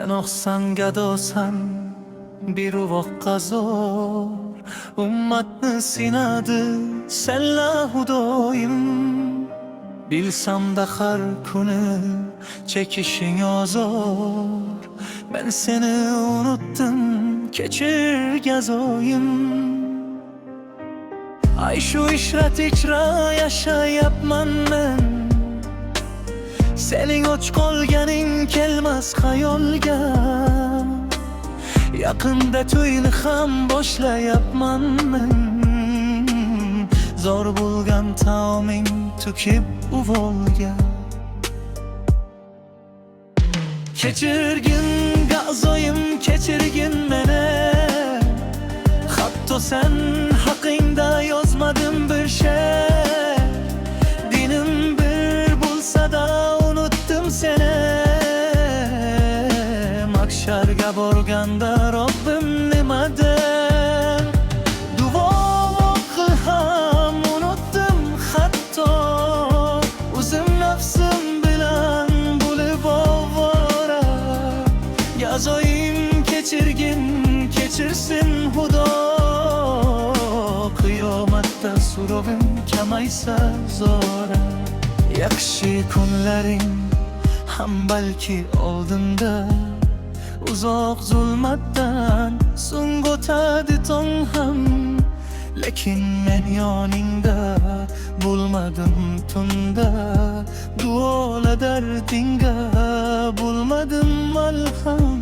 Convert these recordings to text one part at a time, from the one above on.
Panohsan gadosan bir uvoqqa zo'r, ummatni sinadi senla Xudoyim. Bilsam da har kuni çekişing ozor, ben seni unuttum, kechir gazoyim. Ay shu ishrat ichra yashayapman men, sening och qolganing kelmas xayolga. Yaqinda to'yni ham boshlayapman men, zo'r bo'lgan taoming to'kib uvolga. Kechirgin gazoyim, kechirgin meni, hatto sen haqingda yozmadim bir şey. Dinim bir bo'lsa da unutdim seni, mahsharga borganda Robbim nima der? Duo ham unutdim hatto, o'zim nafsim bilan bo'lib ovora. Gazoyim kechirgin, kechirsin Xudo, qiyomatda so'rovim kamaysa zo'ra. Yaxshi kunlaring ham balki oldinda, uzoq zulmatdan so'ng o'tadi tong ham. Lekin men yoningda bo'lmadim tunda, duola dardingga bo'lmadim malham.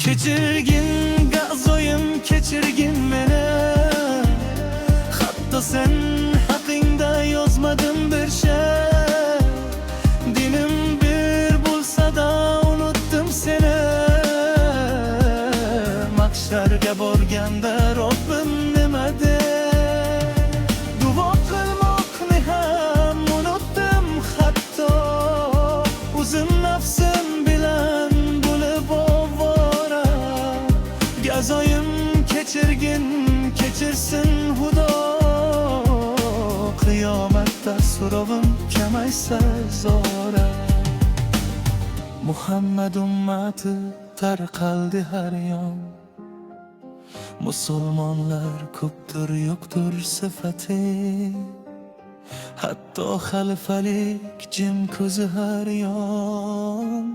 Kechirgin gazoyim, kechirgin meni, hatto sen haqingda yozmadim bir şey. Dinim bir bo'lsa da unutdim seni, mahsharga borganda Robbim nima der? Duo qilmoqni ham unutdim hatto, o'zim nafsim bilan bo'lib ovora. Gazoyim kechirgin, kechirsin Xudo, qiyomatda so'rovim kamaysa zo'ra. Muhammad ummati tarqaldi har yon, musulmonlar ko'pdir yo'qdir sifati. Hatto xalifalik jim ko'zi har yon,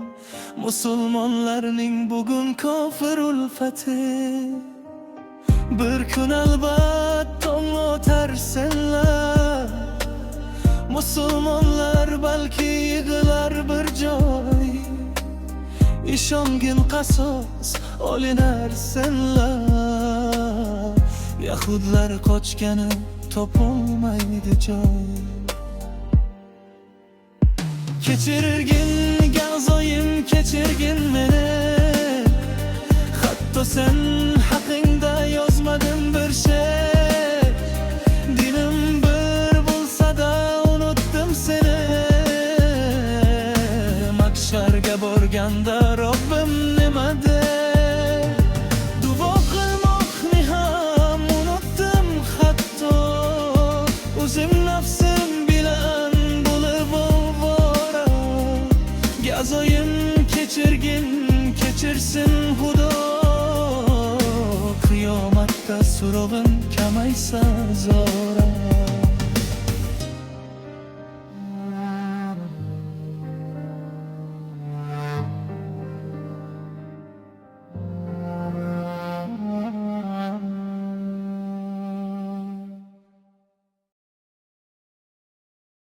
musulmonlarning bugun kofir ulfati. Bir kun albat tong o'tar senlar, musulmonlar balki yig'ilar bir joy. İshongin qasos olinar senlar, Yahudlar qochgani topolmaydi joy. Kechirgin gazoyim, kechirgin meni, hatto sen haqingda yozmadim bir şey. Dilim bir bo'lsa da unutdim seni, mahsharga borganda Robbim nima der? Duo qilmoqni ham unutdim hatto, o'zim nafsim bilan bo'lib ovora. Gazoyim kechirgin, kechirsin Xudo, qiyomatda so'rovim kamaysa zo'r.